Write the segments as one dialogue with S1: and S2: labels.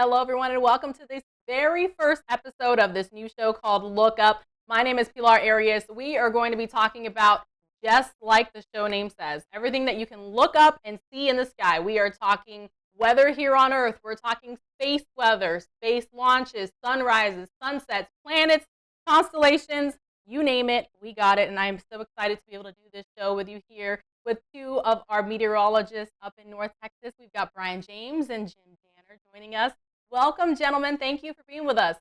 S1: Hello, everyone, and welcome to this very first episode of this new show called Look Up. My name is Pilar Arias. We are going to be talking about, just like the show name says, everything that you can look up and see in the sky. We are talking weather here on Earth. We're talking space weather, space launches, sunrises, sunsets, planets, constellations, you name it, we got it. And I'm so excited to be able to do this show with you here with two of our meteorologists up in North Texas. We've got Brian James and Jim Danner joining us. Welcome, gentlemen. Thank you for being with us.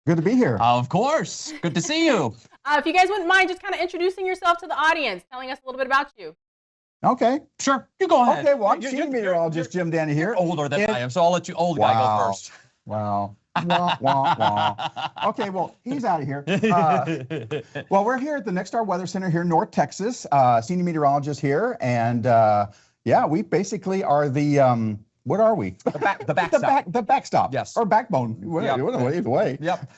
S2: Good to be here.
S3: Of course. Good to see you.
S1: If you guys wouldn't mind just kind of introducing yourself to the audience, telling us a little bit about you.
S2: Okay.
S3: Sure. You go ahead.
S2: Okay, well, I'm senior meteorologist Jim Danner here.
S3: You're older than I am, so I'll let you old guy go first.
S2: Wow. Wah, wah, wah. Okay, well, he's out of here. Well, we're here at the Next Star Weather Center here in North Texas, senior meteorologist here. And yeah, we basically are the, what are we?
S3: The backstop.
S2: The backstop.
S3: Yes.
S2: Or backbone.
S3: Yep.
S2: Either way.
S3: Yep.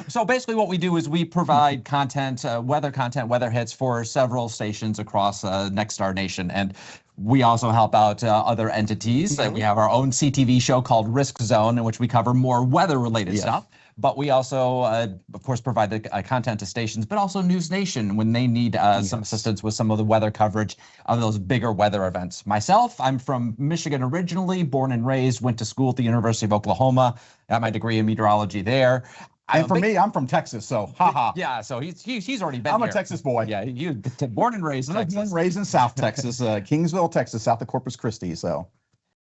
S3: So basically what we do is we provide content, weather hits for several stations across Next Star Nation. And we also help out other entities. We have our own CTV show called Risk Zone, in which we cover more weather-related stuff. But we also, of course, provide the content to stations, but also News Nation when they need some assistance with some of the weather coverage of those bigger weather events. Myself, I'm from Michigan originally, born and raised, went to school at the University of Oklahoma, got my degree in meteorology there.
S2: And for me, I'm from Texas, so haha.
S3: Yeah, so he's already been
S2: I'm
S3: here.
S2: a Texas boy.
S3: Yeah, you born and raised in Texas.
S2: Born and raised in South Texas, Kingsville, Texas, south of Corpus Christi. So,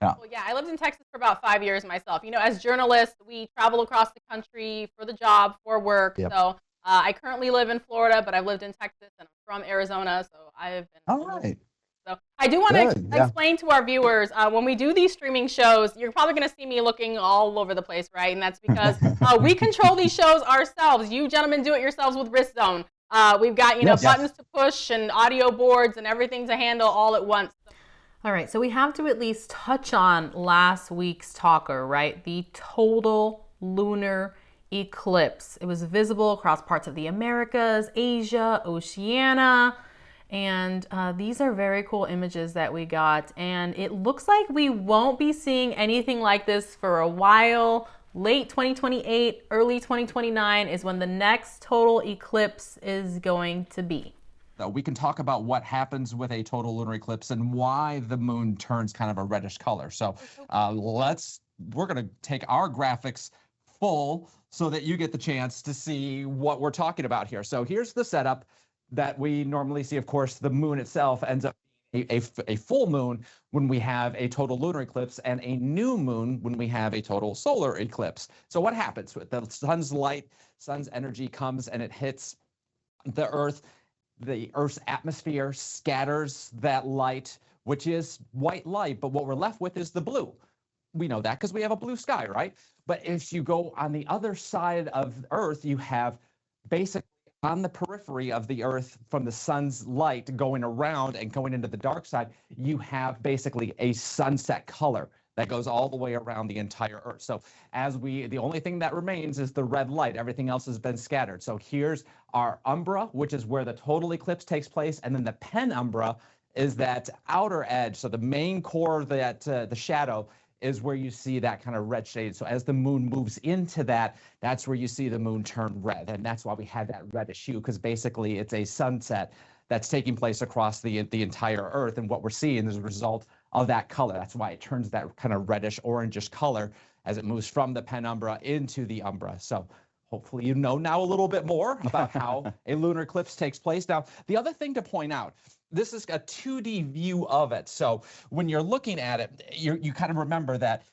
S2: yeah.
S1: Well, yeah, I lived in Texas for about 5 years myself. You know, as journalists, we travel across the country for the job, for work.
S2: Yep.
S1: So I currently live in Florida, but I've lived in Texas, and I'm from Arizona, so I've been.
S2: All right.
S1: So I do want to explain to our viewers, when we do these streaming shows, you're probably going to see me looking all over the place, right? And that's because we control these shows ourselves. You gentlemen do it yourselves with Risk Zone. We've got, buttons to push and audio boards and everything to handle all at once. All right, so we have to at least touch on last week's talker, right? The total lunar eclipse. It was visible across parts of the Americas, Asia, Oceania. And these are very cool images that we got. And it looks like we won't be seeing anything like this for a while. Late 2028, early 2029 is when the next total eclipse is going to be.
S3: We can talk about what happens with a total lunar eclipse and why the moon turns kind of a reddish color. So we're going to take our graphics full so that you get the chance to see what we're talking about here. So here's the setup that we normally see. Of course, the moon itself ends up being a full moon when we have a total lunar eclipse, and a new moon when we have a total solar eclipse. So what happens with the sun's light, sun's energy comes and it hits the Earth. The Earth's atmosphere scatters that light, which is white light, but what we're left with is the blue. We know that because we have a blue sky, right? But if you go on the other side of Earth, you have basically on the periphery of the Earth from the sun's light going around and going into the dark side, you have basically a sunset color that goes all the way around the entire Earth. So the only thing that remains is the red light. Everything else has been scattered. So here's our umbra, which is where the total eclipse takes place. And then the penumbra is that outer edge. So the main core of that, the shadow, is where you see that kind of red shade. So as the moon moves into that, that's where you see the moon turn red. And that's why we have that reddish hue, because basically it's a sunset that's taking place across the entire Earth. And what we're seeing is a result of that color. That's why it turns that kind of reddish orangish color as it moves from the penumbra into the umbra. So hopefully you know now a little bit more about how a lunar eclipse takes place. Now, the other thing to point out, this is a 2D view of it. So when you're looking at it, you kind of remember that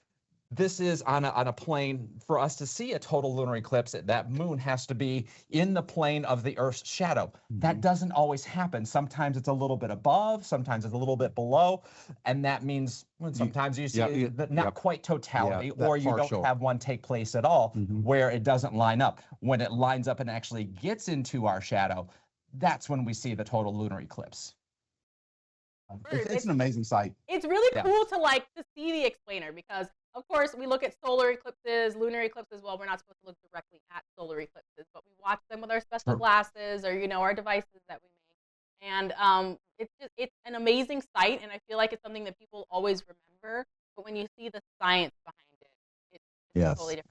S3: this is on a plane. For us to see a total lunar eclipse, that moon has to be in the plane of the Earth's shadow. That doesn't always happen. Sometimes it's a little bit above, sometimes it's a little bit below, and that means sometimes you see not quite totality, or you don't have one take place at all where it doesn't line up. When it lines up and actually gets into our shadow, that's when we see the total lunar eclipse.
S2: It's an amazing sight.
S1: It's really cool to see the explainer, because of course we look at solar eclipses, lunar eclipses. Well, we're not supposed to look directly at solar eclipses, but we watch them with our special glasses or our devices that we make. And it's an amazing sight, and I feel like it's something that people always remember. But when you see the science behind it,
S2: Yes.
S1: Totally different.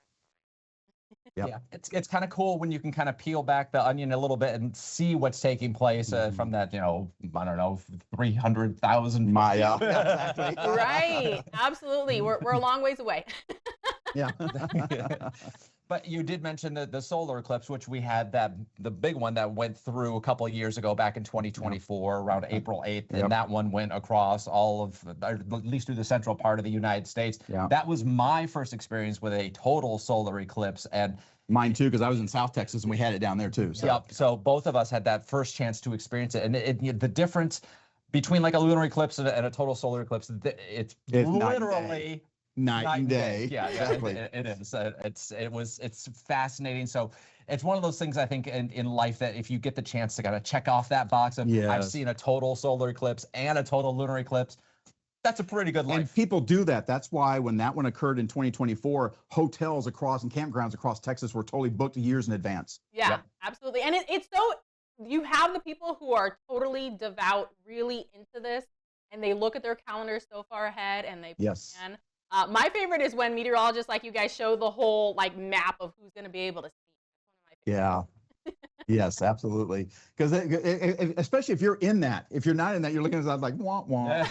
S2: Yep.
S3: Yeah, it's kind of cool when you can kind of peel back the onion a little bit and see what's taking place from that, I don't know, 300,000.
S2: Yeah, exactly.
S1: Right. Absolutely. We're a long ways away.
S2: Yeah.
S3: But you did mention the solar eclipse, which we had the big one that went through a couple of years ago, back in 2024, around April 8th, and that one went across all of, or at least through the central part of the United States.
S2: Yeah.
S3: That was my first experience with a total solar eclipse, and
S2: mine too, because I was in South Texas and we had it down there too. So.
S3: Yep. So both of us had that first chance to experience it, and the difference between like a lunar eclipse and a total solar eclipse, it's literally
S2: night and day.
S3: Yeah,
S2: exactly.
S3: It is. It's fascinating. So it's one of those things I think in life that if you get the chance to kind of check off that box of I've seen a total solar eclipse and a total lunar eclipse, that's a pretty good life.
S2: And people do that. That's why when that one occurred in 2024, hotels across and campgrounds across Texas were totally booked years in advance.
S1: Yeah, absolutely. And it's so, you have the people who are totally devout, really into this, and they look at their calendars so far ahead and they plan. My favorite is when meteorologists like you guys show the whole like map of who's going to be able to see. That's one of my favorites.
S2: Yes, absolutely. Because especially if you're in that, if you're not in that, you're looking at it like wah wah.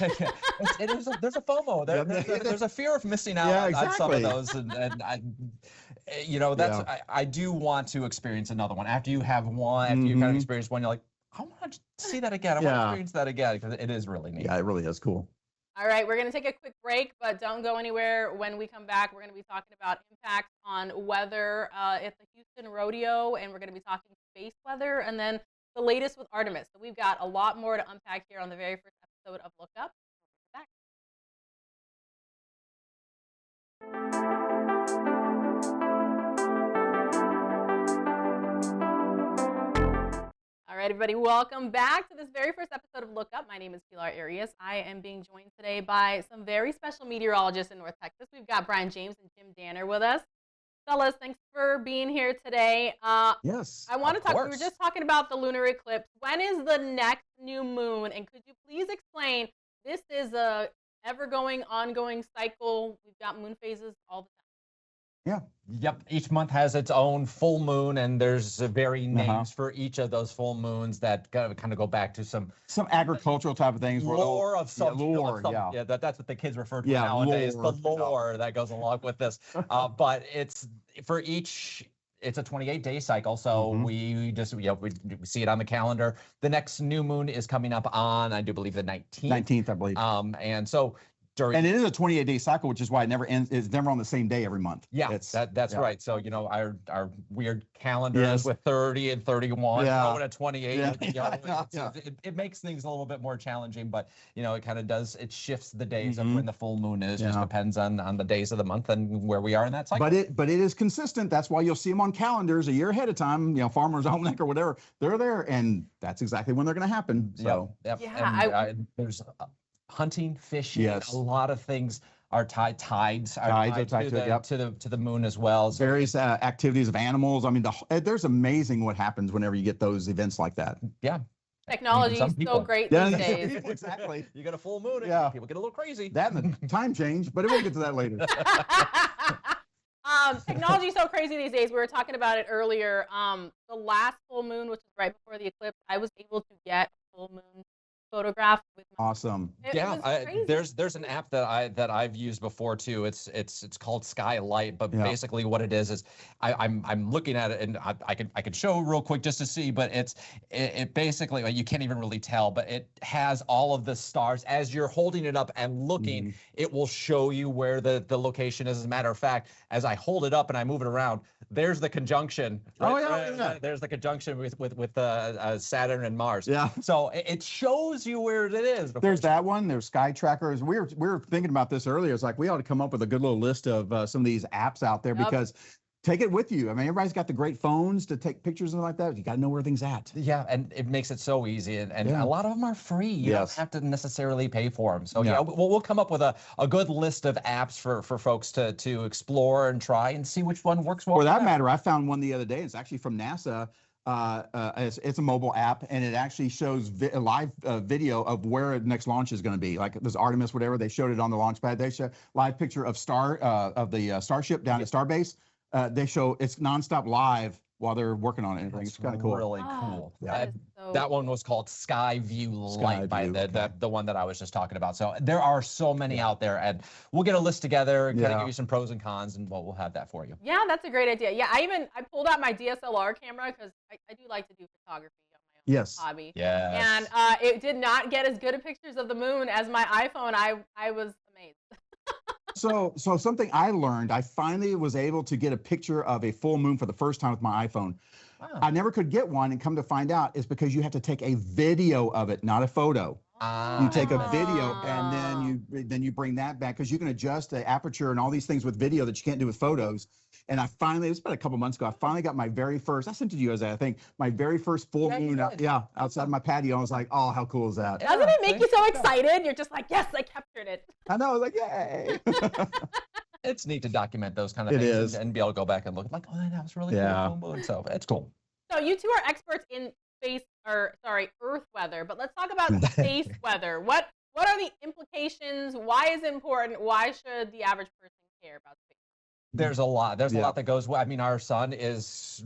S3: There's a FOMO. There's a fear of missing out on some of those, and I do want to experience another one. After you have one, after you kind of experience one, you're like, I want to see that again. I want to experience that again because it is really neat.
S2: Yeah, it really is cool.
S1: All right, we're going to take a quick break, but don't go anywhere. When we come back, we're going to be talking about impacts on weather at the Houston Rodeo, and we're going to be talking space weather, and then the latest with Artemis. So we've got a lot more to unpack here on the very first episode of Look Up. We'll be back. All right, everybody, welcome back to this very first episode of Look Up. My name is Pilar Arias. I am being joined today by some very special meteorologists in North Texas. We've got Brian James and Jim Danner with us. Fellas, thanks for being here today.
S2: Yes.
S1: I want to talk, we were just talking about the lunar eclipse. When is the next new moon? And could you please explain, this is a ever-going, ongoing cycle. We've got moon phases all the time.
S2: Yeah.
S3: Yep. Each month has its own full moon, and there's varying names for each of those full moons that kind of go back to some
S2: agricultural type of things.
S3: Lore of some.
S2: Yeah,
S3: that's what the kids refer to nowadays.
S2: Lore,
S3: the lore that goes along with this. But it's for each. It's a 28-day cycle, so we just we see it on the calendar. The next new moon is coming up on, I do believe, the 19th.
S2: 19th, I believe.
S3: And so.
S2: And it is a 28-day cycle, which is why it never ends. It's never on the same day every month.
S3: Yeah, that's right. So our weird calendars with 30 and 31, going at 28. It makes things a little bit more challenging, but it kind of does. It shifts the days of when the full moon is. Just depends on the days of the month and where we are in that cycle.
S2: But it is consistent. That's why you'll see them on calendars a year ahead of time. Farmer's Almanac or whatever. They're there, and that's exactly when they're going to happen. So
S3: there's hunting, fishing, a lot of things are tied. Tides are tied to the moon as well. So
S2: various activities of animals. I mean, there's amazing what happens whenever you get those events like that.
S3: Yeah.
S1: Technology is so great these days.
S2: Exactly.
S3: You get a full moon, and people get a little crazy.
S2: That and the time change, but we'll get to that later.
S1: Technology is so crazy these days. We were talking about it earlier. The last full moon, which was right before the eclipse, I was able to get a full moon photograph with my
S2: awesome.
S3: There's an app that I've used before too. It's called Skylight, but basically what it is I'm looking at it, and I could show real quick just to see, but it basically, you can't even really tell, but it has all of the stars as you're holding it up and looking. It will show you where the location is. As a matter of fact, as I hold it up and I move it around, there's the conjunction. There's the conjunction with Saturn and Mars. So it shows you where it is.
S2: There's that one. There's Sky Trackers. We were thinking about this earlier. It's like we ought to come up with a good little list of some of these apps out there because take it with you. I mean, everybody's got the great phones to take pictures and like that. You got to know where things at.
S3: Yeah, and it makes it so easy, and a lot of them are free. You don't have to necessarily pay for them. So we'll come up with a good list of apps for folks to explore and try and see which one works well.
S2: For that matter, I found one the other day. It's actually from NASA. It's a mobile app, and it actually shows a live video of where the next launch is going to be. Like this Artemis, whatever, they showed it on the launch pad. They show live picture of the Starship down at Starbase. They show it's nonstop live while they're working on it. It's kind of cool.
S3: Really cool.
S1: That
S3: one was called Skyview Light by
S2: Skyview,
S3: the one that I was just talking about. So there are so many out there, and we'll get a list together and kind of give you some pros and cons, and we'll have that for you.
S1: Yeah, that's a great idea. Yeah, I pulled out my DSLR camera because I do like to do photography on my own hobby.
S3: Yeah.
S1: And it did not get as good of pictures of the moon as my iPhone. I was amazed.
S2: So something I learned, I finally was able to get a picture of a full moon for the first time with my iPhone. Wow. I never could get one, and come to find out it's because you have to take a video of it, not a photo. You take a video, and then you bring that back, because you can adjust the aperture and all these things with video that you can't do with photos. And I finally, it was about a couple months ago, I finally got my very first, I sent it to you as I think, my very first full moon outside my patio. I was like, oh, how cool is that?
S1: Doesn't it make you so excited? You're just like, yes, I captured it.
S2: I know, I was like, yay.
S3: It's neat to document those kind of things and be able to go back and look like, oh, that was really cool. So it's cool.
S1: So you two are experts in Earth weather, but let's talk about space weather. What are the implications? Why is it important? Why should the average person care about space?
S3: There's a lot. There's a lot that goes. I mean, our sun is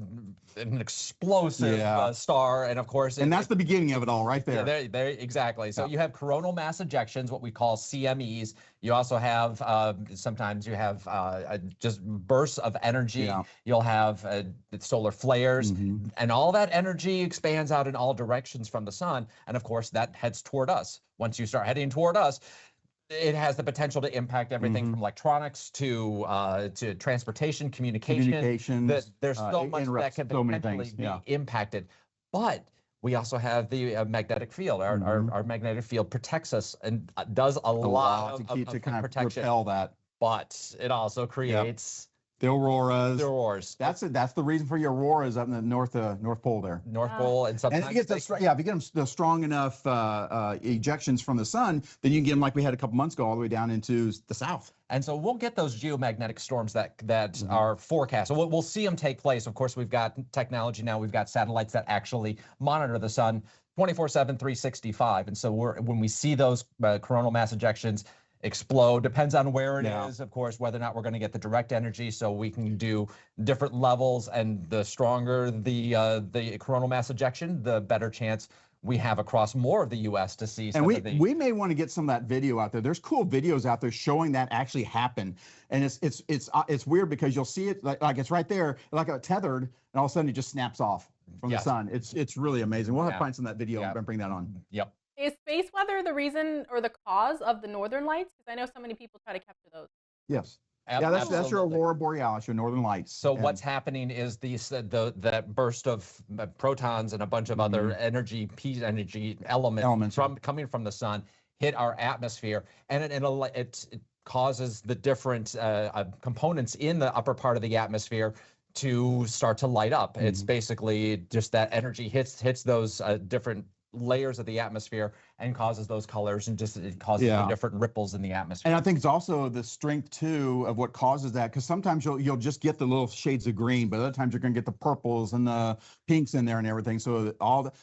S3: an explosive star, and of course,
S2: that's the beginning of it all, right there.
S3: Yeah, there, exactly. So you have coronal mass ejections, what we call CMEs. You also have sometimes you have just bursts of energy. You'll have solar flares, and all that energy expands out in all directions from the sun, and of course that heads toward us. Once you start heading toward us, it has the potential to impact everything from electronics to transportation, communication. There's so much that can potentially be impacted. But we also have the magnetic field. Our magnetic field protects us and does a lot of
S2: kind of
S3: protection.
S2: repel that.
S3: But it also creates
S2: the auroras.
S3: The auroras.
S2: That's the reason for your auroras up in the North Pole there.
S3: North Pole, and sometimes
S2: if you get the strong enough ejections from the sun, then you can get them like we had a couple months ago, all the way down into the south.
S3: And so we'll get those geomagnetic storms that are forecast. So we'll see them take place. Of course, we've got technology now. We've got satellites that actually monitor the sun 24/7, 365. And so when we see those coronal mass ejections explode, depends on where it is, of course, whether or not we're going to get the direct energy, so we can do different levels, and the stronger the coronal mass ejection, the better chance we have across more of the U.S. to see.
S2: And we may want to get some of that video out there. There's cool videos out there showing that actually happen, and it's weird because you'll see it like it's right there, like a tethered, and all of a sudden it just snaps off from the sun. It's really amazing. We'll have to find some of that video and bring that on.
S3: Yep.
S1: Is space weather the reason or the cause of the northern lights? Because I know so many people try to capture those.
S2: Yes. Yeah, that's your aurora borealis, your northern lights.
S3: So what's happening is that burst of protons and a bunch of other energy elements coming from the sun hit our atmosphere, and it causes the different components in the upper part of the atmosphere to start to light up. It's basically just that energy hits those different layers of the atmosphere and causes those colors, and it causes the different ripples in the atmosphere.
S2: And I think it's also the strength too of what causes that, because sometimes you'll just get the little shades of green, but other times you're going to get the purples and the pinks in there and everything. So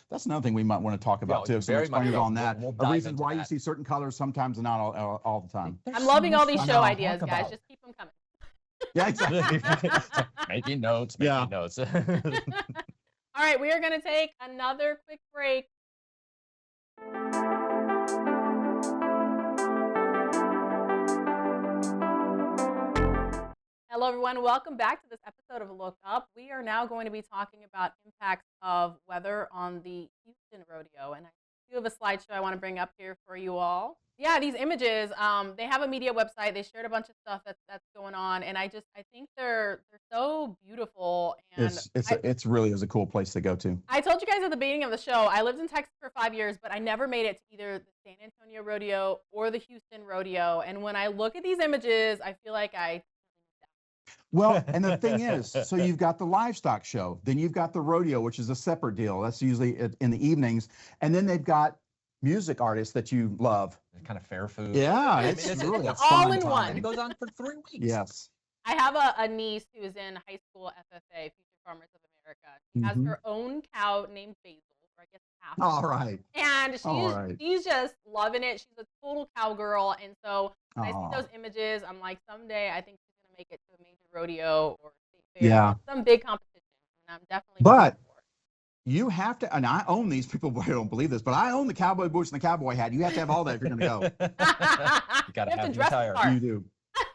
S2: that's another thing we might want to talk about too. So explain on that. The reason why you see certain colors sometimes and not all the time.
S1: I'm loving all these show ideas, guys. Just keep them coming.
S2: Yeah, exactly.
S3: Making notes. All
S1: right, we are going to take another quick break. Hello everyone, welcome back to this episode of Look Up. We are now going to be talking about impacts of weather on the Houston Rodeo, and I do have a slideshow I want to bring up here for you all. Yeah, these images, they have a media website. They shared a bunch of stuff that's going on, and I think they're so beautiful. And
S2: it's really is a cool place to go to.
S1: I told you guys at the beginning of the show, I lived in Texas for 5 years, but I never made it to either the San Antonio Rodeo or the Houston Rodeo. And when I look at these images, I feel like
S2: Well, and the thing is, so you've got the livestock show, then you've got the rodeo, which is a separate deal. That's usually in the evenings, and then they've got music artists that you love.
S3: Kind of fair food.
S2: Yeah, it's really a
S1: all
S2: fun
S1: in
S2: time.
S1: one.
S3: It goes on for 3 weeks.
S2: Yes.
S1: I have a niece who's in high school FFA, Future Farmers of America. She has her own cow named Basil, or I guess half.
S2: All right.
S1: And
S2: Right.
S1: she's just loving it. She's a total cowgirl. And so when I see those images, I'm like, someday I think she's going to make it to a major rodeo or state fair, some big competition. And I'm definitely
S2: But you have to, and I own these. People don't believe this, but I own the cowboy boots and the cowboy hat. You have to have all that if you're going to go.
S3: You got to have the attire.
S2: You do.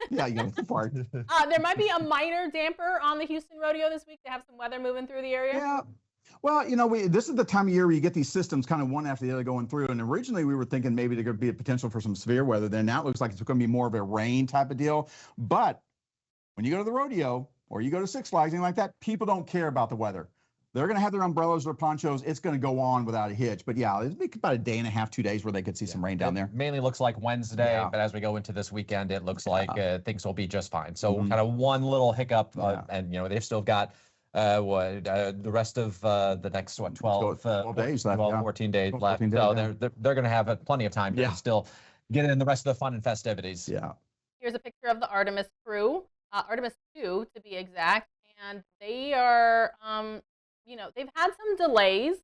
S2: Yeah, you got the part.
S1: There might be a minor damper on the Houston Rodeo this week to have some weather moving through the area.
S2: Yeah. Well, you know, this is the time of year where you get these systems kind of one after the other going through. And originally we were thinking maybe there could be a potential for some severe weather. Then now it looks like it's going to be more of a rain type of deal. But when you go to the rodeo or you go to Six Flags, anything like that, people don't care about the weather. They're going to have their umbrellas or ponchos. It's going to go on without a hitch. But yeah, it'll be about a day and a half, 2 days where they could see some rain down there.
S3: Mainly looks like Wednesday, but as we go into this weekend, it looks like things will be just fine. So kind of one little hiccup, and you know they've still got the rest of the next 12
S2: days left,
S3: 14 days left. So they're going to have plenty of time to still get in the rest of the fun and festivities.
S2: Yeah.
S1: Here's a picture of the Artemis crew, Artemis 2 to be exact, and they are you know, they've had some delays,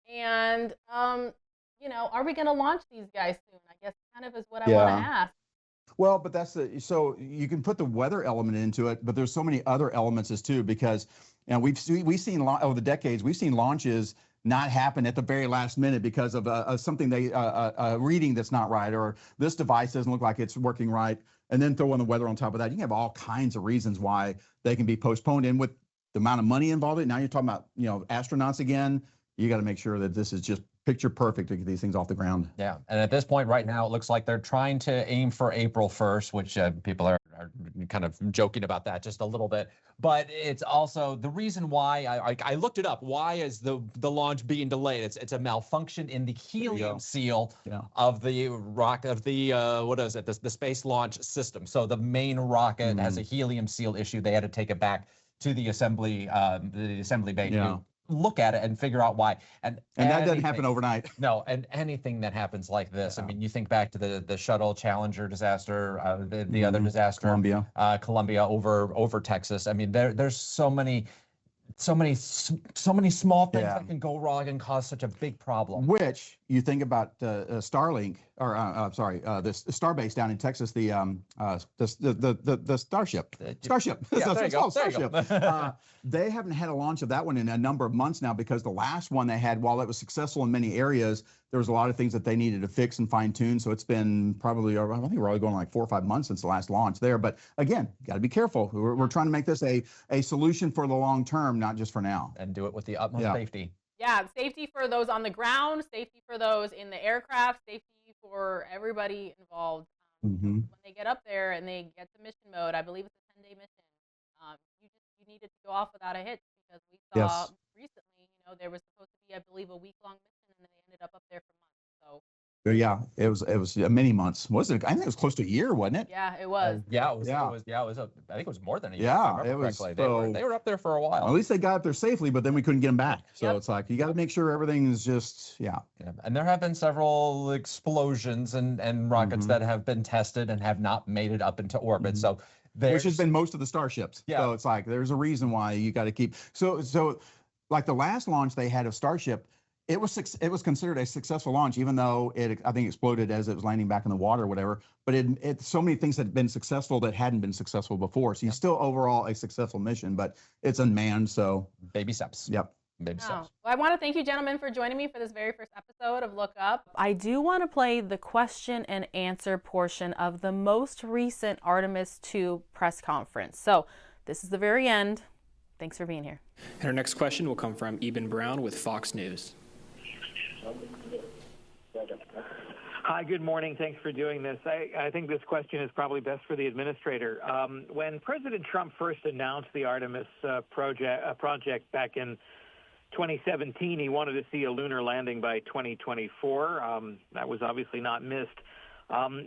S1: and you know, are we going to launch these guys soon? I guess kind of is what I want to ask.
S2: Well, but so you can put the weather element into it, but there's so many other elements as too, because you know we've seen over the decades we've seen launches not happen at the very last minute because of something a reading that's not right, or this device doesn't look like it's working right, and then throw in the weather on top of that. You can have all kinds of reasons why they can be postponed, and with the amount of money involved in it, now you're talking about, you know, astronauts again. You got to make sure that this is just picture perfect to get these things off the ground.
S3: Yeah, and at this point right now, it looks like they're trying to aim for April 1st, which people are kind of joking about that just a little bit. But it's also the reason why I looked it up. Why is the launch being delayed? It's a malfunction in the helium seal of the what is it? The Space Launch System. So the main rocket has a helium seal issue. They had to take it back to the assembly bay to look at it and figure out why. And
S2: that doesn't happen overnight.
S3: No, and anything that happens like this, I mean, you think back to the shuttle Challenger disaster, the other disaster, Columbia over Texas. I mean, there's so many small things that can go wrong and cause such a big problem.
S2: Which you think about Starlink, or the Starbase down in Texas, the Starship. Starship. Starship. They haven't had a launch of that one in a number of months now, because the last one they had, while it was successful in many areas, there was a lot of things that they needed to fix and fine tune. So it's been probably, I think we're only going like 4 or 5 months since the last launch there. But again, got to be careful. We're trying to make this a solution for the long term, not just for now.
S3: And do it with the utmost safety.
S1: Yeah, safety for those on the ground, safety for those in the aircraft, safety for everybody involved. When they get up there and they get to mission mode, I believe it's a 10-day mission. You needed to go off without a hitch, because we saw recently, you know, there was supposed to be, I believe, a week-long mission, and then they ended up there for months. So.
S2: Yeah, it was many months. Wasn't it? I think it was close to a year, wasn't it?
S1: Yeah, it was.
S3: It was. I think it was more than a year.
S2: Yeah, it was.
S3: They were up there for a while.
S2: At least they got up there safely, but then we couldn't get them back. So it's like you got to make sure everything is just
S3: And there have been several explosions and rockets that have been tested and have not made it up into orbit. So
S2: which has been most of the starships. So it's like there's a reason why you got to keep. So like the last launch they had of Starship, it was considered a successful launch, even though I think exploded as it was landing back in the water or whatever. But so many things had been successful that hadn't been successful before. So still overall a successful mission, but it's unmanned. So
S3: baby steps.
S2: Yep.
S3: Baby steps.
S1: Well, I want to thank you, gentlemen, for joining me for this very first episode of Look Up. I do want to play the question and answer portion of the most recent Artemis 2 press conference. So this is the very end. Thanks for being here.
S4: And our next question will come from Eben Brown with Fox News.
S5: Hi, good morning. Thanks for doing this. I think this question is probably best for the administrator. When President Trump first announced the Artemis project back in 2017, he wanted to see a lunar landing by 2024. That was obviously not missed.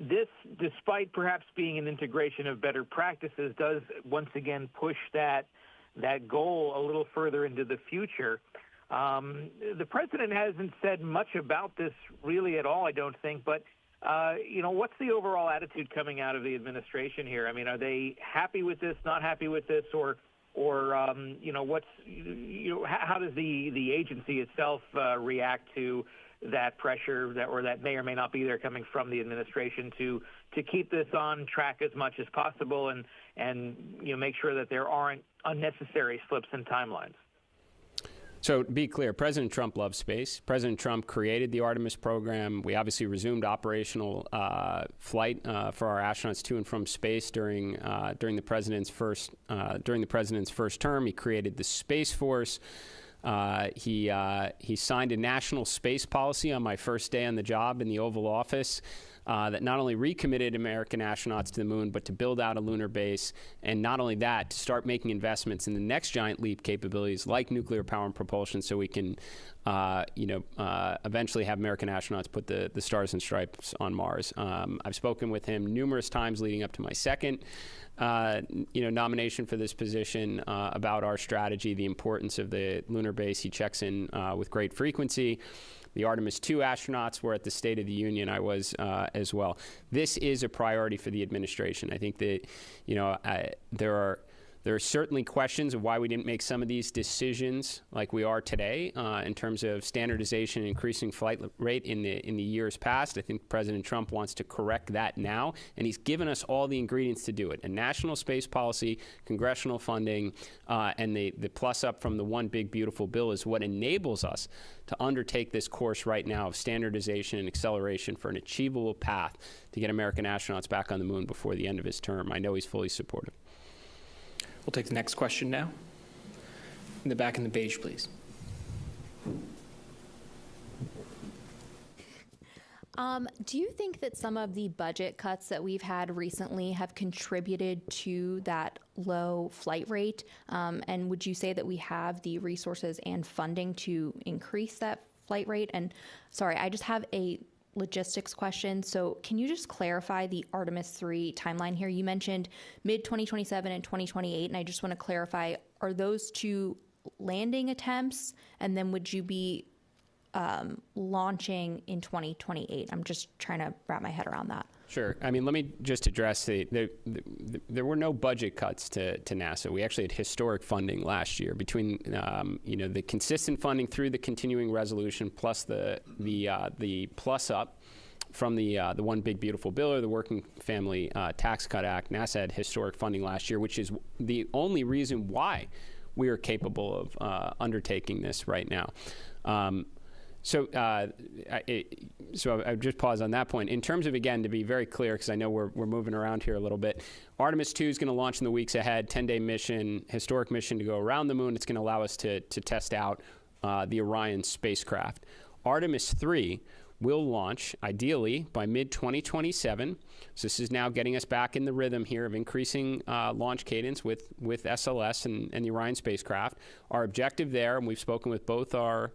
S5: This, despite perhaps being an integration of better practices, does once again push that goal a little further into the future. The president hasn't said much about this really at all, I don't think, but, what's the overall attitude coming out of the administration here? I mean, are they happy with this, not happy with this, or or how does the agency itself react to that pressure that may or may not be there coming from the administration to keep this on track as much as possible and make sure that there aren't unnecessary slips in timelines?
S6: So to be clear, President Trump loves space. President Trump created the Artemis program. We obviously resumed operational flight for our astronauts to and from space during the president's first term. He created the Space Force. He signed a national space policy on my first day on the job in the Oval Office that not only recommitted American astronauts to the moon, but to build out a lunar base, and not only that, to start making investments in the next giant leap capabilities like nuclear power and propulsion, so we can, eventually have American astronauts put the stars and stripes on Mars. I've spoken with him numerous times leading up to my second nomination for this position about our strategy, the importance of the lunar base. He checks in with great frequency. The Artemis 2 astronauts were at the State of the Union. I was as well. This is a priority for the administration. I think that there are certainly questions of why we didn't make some of these decisions like we are today in terms of standardization and increasing flight rate in the years past. I think President Trump wants to correct that now, and he's given us all the ingredients to do it. A national space policy, congressional funding, and the plus up from the One Big Beautiful Bill is what enables us to undertake this course right now of standardization and acceleration for an achievable path to get American astronauts back on the moon before the end of his term. I know he's fully supportive.
S4: We'll take the next question now. In the back in the beige, please.
S7: Do you think that some of the budget cuts that we've had recently have contributed to that low flight rate? And would you say that we have the resources and funding to increase that flight rate? And sorry, I just have a logistics question. So can you just clarify the Artemis 3 timeline here? You mentioned mid-2027 and 2028, and I just want to clarify, are those two landing attempts? And then would you be launching in 2028? I'm just trying to wrap my head around that.
S6: Sure. I mean, let me just address there were no budget cuts to NASA. We actually had historic funding last year between the consistent funding through the continuing resolution plus the plus up from the One Big Beautiful Bill or the Working Family Tax Cut Act. NASA had historic funding last year, which is the only reason why we are capable of undertaking this right now. So I just pause on that point. In terms of, again, to be very clear, because I know we're moving around here a little bit, Artemis 2 is going to launch in the weeks ahead, 10-day mission, historic mission to go around the moon. It's going to allow us to test out the Orion spacecraft. Artemis 3 will launch, ideally, by mid-2027. So this is now getting us back in the rhythm here of increasing launch cadence with SLS and the Orion spacecraft. Our objective there, and we've spoken with both our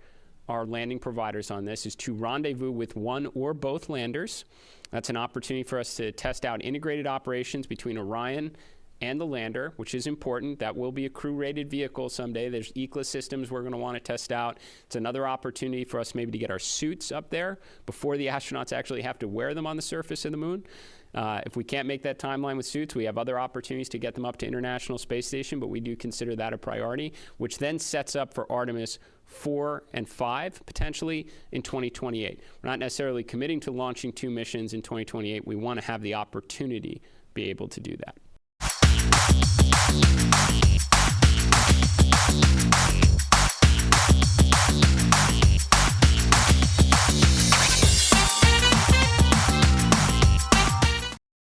S6: landing providers on this, is to rendezvous with one or both landers. That's an opportunity for us to test out integrated operations between Orion and the lander, which is important. That will be a crew-rated vehicle someday. There's ECLA systems we're going to want to test out. It's another opportunity for us maybe to get our suits up there before the astronauts actually have to wear them on the surface of the moon. If we can't make that timeline with suits, we have other opportunities to get them up to International Space Station, but we do consider that a priority, which then sets up for Artemis 4 and 5, potentially in 2028. We're not necessarily committing to launching 2 missions in 2028. We want to have the opportunity to be able to do that.